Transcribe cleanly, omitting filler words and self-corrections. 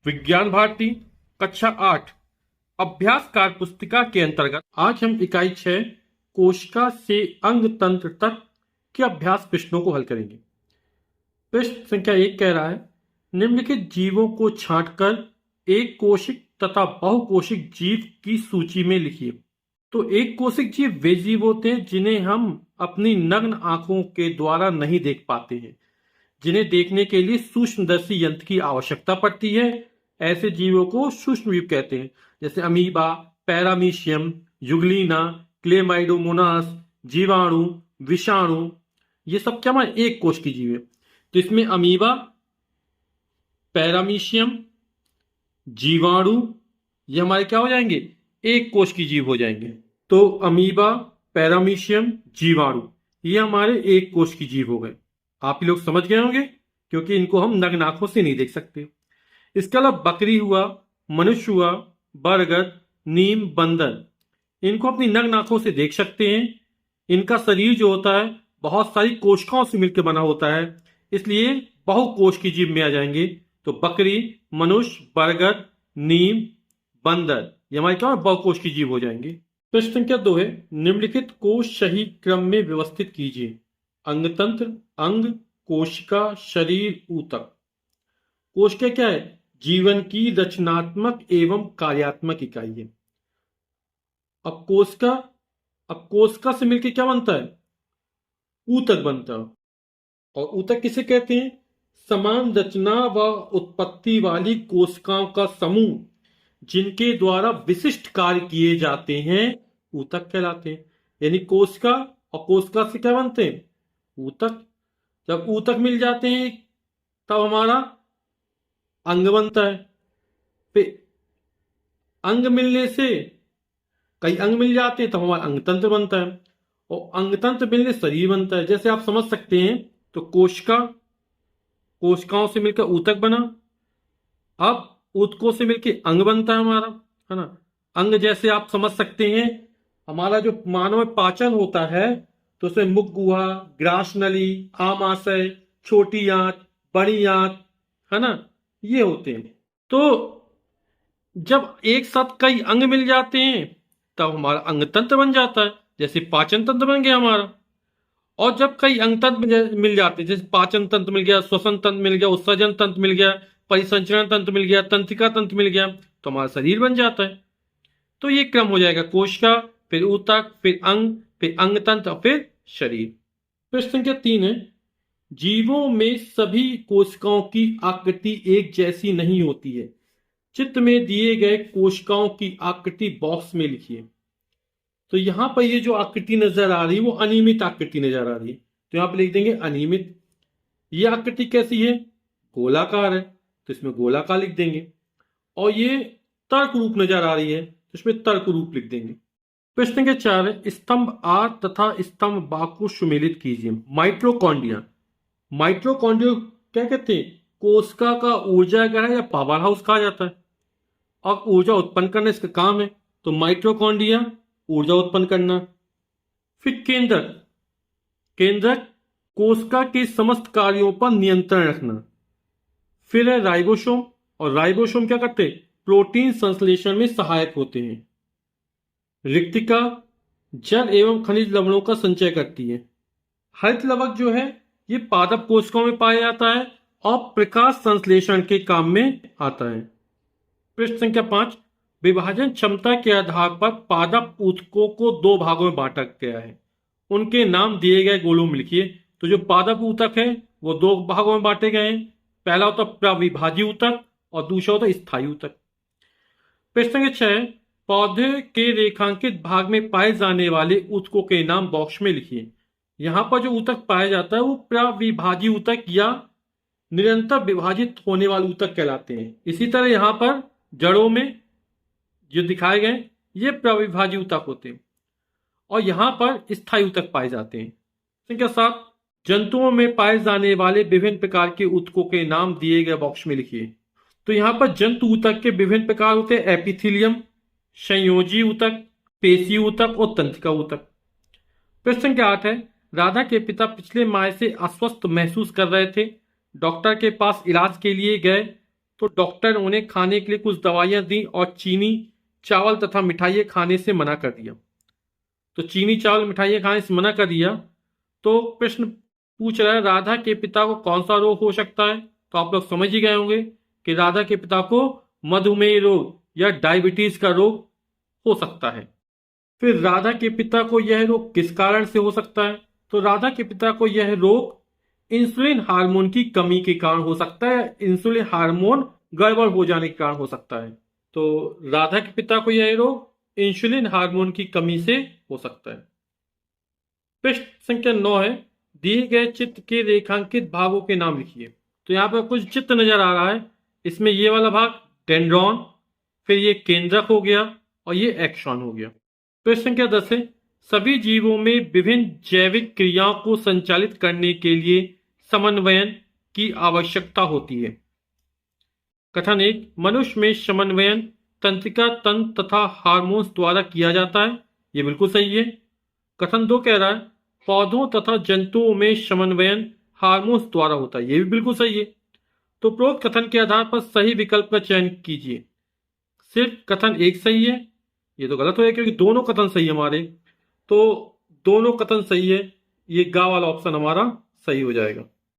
विज्ञान भारती कक्षा 8 अभ्यास कार्य पुस्तिका के अंतर्गत आज हम इकाई 6 कोशिका से अंग तंत्र तक के अभ्यास प्रश्नों को हल करेंगे। प्रश्न संख्या 1 कह रहा है, निम्नलिखित जीवों को छांटकर एक कोशिक तथा बहुकोशिक जीव की सूची में लिखिए। तो एक कोशिक जीव वे जीव होते हैं जिन्हें हम अपनी नग्न आंखों के द्वारा नहीं देख पाते हैं, जिन्हें देखने के लिए सूक्ष्मदर्शी यंत्र की आवश्यकता पड़ती है। ऐसे जीवों को सूक्ष्म जीव कहते हैं, जैसे अमीबा, पैरामीशियम, युगलीना, क्लेमाइडोमोनास, जीवाणु, विषाणु, ये सब क्या हमारे एक कोश की जीव है। तो इसमें अमीबा, पैरामीशियम, जीवाणु, ये हमारे क्या हो जाएंगे, एक कोश की जीव हो जाएंगे। तो अमीबा, पैरामीशियम, जीवाणु, ये हमारे एक कोश की जीव हो गए। आप ही लोग समझ गए होंगे क्योंकि इनको हम नग्न आंखों से नहीं देख सकते। इसके अलावा बकरी हुआ, मनुष्य हुआ, बरगद, नीम, बंदर, इनको अपनी नग्न आंखों से देख सकते हैं। इनका शरीर जो होता है बहुत सारी कोशिकाओं से मिलकर बना होता है, इसलिए बहुकोश की जीव में आ जाएंगे। तो बकरी, मनुष्य, बरगद, नीम, बंदर, ये हमारे क्या बहुकोश की जीव हो जाएंगे। प्रश्न संख्या 2 है, निम्नलिखित कोश सही क्रम में व्यवस्थित कीजिए। अंगतंत्र, अंग, कोशिका, शरीर, ऊतक। कोशिका क्या है, जीवन की रचनात्मक एवं कार्यात्मक इकाई है। अब कोशिका से मिलकर क्या बनता है, ऊतक बनता है। और ऊतक किसे कहते हैं, समान रचना व उत्पत्ति वाली कोशिकाओं का समूह जिनके द्वारा विशिष्ट कार्य किए जाते हैं, ऊतक कहलाते हैं। यानी कोशिका और कोशिका से क्या बनते हैं, ऊतक। जब ऊतक मिल जाते हैं तब हमारा अंग बनता है। फिर अंग मिलने से, कई अंग मिल जाते हैं तब हमारा अंगतंत्र बनता है, और अंगतंत्र मिलने शरीर बनता है। जैसे आप समझ सकते हैं, तो कोशिकाओं से मिलकर ऊतक बना, अब ऊतकों से मिलकर अंग बनता है हमारा, है ना। अंग जैसे आप समझ सकते हैं, हमारा जो मानव पाचन होता है तो उसमें मुख गुहा, ग्रास नली, आमाशय, छोटी आंत, बड़ी आंत, है ना, ये होते हैं। तो जब एक साथ कई अंग मिल जाते हैं तब हमारा अंग तंत्र बन जाता है, जैसे पाचन तंत्र बन गया हमारा। और जब कई अंग तंत्र मिल जाते हैं, जैसे पाचन तंत्र मिल गया, श्वसन तंत्र मिल गया, उत्सर्जन तंत्र मिल गया, परिसंचरण तंत्र मिल गया, तंत्रिका तंत्र मिल गया, तो हमारा शरीर बन जाता है। तो ये क्रम हो जाएगा, कोशिका, फिर ऊतक, फिर अंग, फिर अंग तंत्र, फिर शरीर। प्रश्न संख्या 3 है, जीवों में सभी कोशिकाओं की आकृति एक जैसी नहीं होती है। चित्र में दिए गए कोशिकाओं की आकृति बॉक्स में लिखिए। तो यहां पर ये जो आकृति नजर आ रही है वो अनियमित आकृति नजर आ रही है, तो यहां पर लिख देंगे अनियमित। ये आकृति कैसी है, गोलाकार है, तो इसमें गोलाकार लिख देंगे। और ये तर्क रूप नजर आ रही है, तो इसमें तर्क रूप लिख देंगे। प्रश्न संख्या 4 है, स्तंभ आ तथा स्तंभ बा को सुमेलित कीजिए। माइटोकॉन्ड्रिया क्या कहते हैं, कोशिका का ऊर्जा घर या पावर हाउस कहा जाता है, और ऊर्जा उत्पन्न करना इसका काम है। तो माइटोकॉन्ड्रिया ऊर्जा उत्पन्न करना। फिर केंद्रक कोशिका के समस्त कार्यों पर नियंत्रण रखना। फिर है राइबोसोम, और राइबोसोम क्या करते हैं, प्रोटीन संश्लेषण में सहायक होते हैं। रिक्तिका जल एवं खनिज लवणों का संचय करती है। हरित लवक जो है ये पादप कोशिकाओं में पाया जाता है और प्रकाश संश्लेषण के काम में आता है। प्रश्न संख्या 5, विभाजन क्षमता के आधार पर पादप ऊतकों को 2 भागों में बांटा गया है, उनके नाम दिए गए गोलों में लिखिए। तो जो पादप ऊतक है वो 2 भागों में बांटे गए हैं, पहला होता प्रविभाजी ऊतक और दूसरा होता स्थायी ऊतक। प्रश्न संख्या 6, पौधे के रेखांकित भाग में पाए जाने वाले ऊतकों के नाम बॉक्स में लिखिए। यहां पर जो ऊतक पाया जाता है वो प्रविभाजी ऊतक या निरंतर विभाजित होने वाले ऊतक कहलाते हैं। इसी तरह यहां पर जड़ों में जो दिखाए गए ये प्रविभाजी ऊतक होते हैं, और यहां पर स्थायी ऊतक पाए जाते हैं। संख्या 7, जंतुओं में पाए जाने वाले विभिन्न प्रकार के ऊतकों के नाम दिए गए बॉक्स में लिखिए। तो यहां पर जंतु ऊतक के विभिन्न प्रकार होते हैं, एपिथीलियम, संयोजी ऊतक, पेशी ऊतक और तंत्रिका ऊतक। प्रश्न संख्या 8 है, राधा के पिता पिछले माह से अस्वस्थ महसूस कर रहे थे। डॉक्टर के पास इलाज के लिए गए तो डॉक्टर ने उन्हें खाने के लिए कुछ दवाइयां दी और चीनी, चावल तथा मिठाइयाँ खाने से मना कर दिया। तो चीनी, चावल, मिठाइयाँ खाने से मना कर दिया। तो प्रश्न पूछ रहा है राधा के पिता को कौन सा रोग हो सकता है। तो आप लोग समझ ही गए होंगे कि राधा के पिता को मधुमेह रोग या डायबिटीज का रोग हो सकता है। फिर राधा के पिता को यह रोग किस कारण से हो सकता है। तो राधा के पिता को यह रोग इंसुलिन हार्मोन की कमी के कारण हो सकता है। इंसुलिन हार्मोन गड़बड़ हो जाने के कारण हो सकता है। तो राधा के पिता को यह रोग इंसुलिन हार्मोन की कमी से हो सकता है। प्रश्न संख्या 9 है, दिए गए चित्र के रेखांकित भागों के नाम लिखिए। तो यहाँ पर कुछ चित्र नजर आ रहा है। इसमें ये वाला भाग डेंड्रॉन, फिर ये केंद्रक हो गया और ये एक्सॉन हो गया। प्रश्न संख्या 10 है, सभी जीवों में विभिन्न जैविक क्रियाओं को संचालित करने के लिए समन्वयन की आवश्यकता होती है। कथन 1, मनुष्य में समन्वयन तंत्रिका तंत्र तथा हार्मोन्स द्वारा किया जाता है। ये बिल्कुल सही है। कथन 2 कह रहा है पौधों तथा जंतुओं में समन्वयन हार्मोन्स द्वारा होता है। ये भी बिल्कुल सही है। तो उपरोक्त कथन के आधार पर सही विकल्प का चयन कीजिए। सिर्फ कथन 1 सही है, ये तो गलत हो गया क्योंकि दोनों कथन सही है हमारे। तो दोनों कथन सही है, ये गा वाला ऑप्शन हमारा सही हो जाएगा।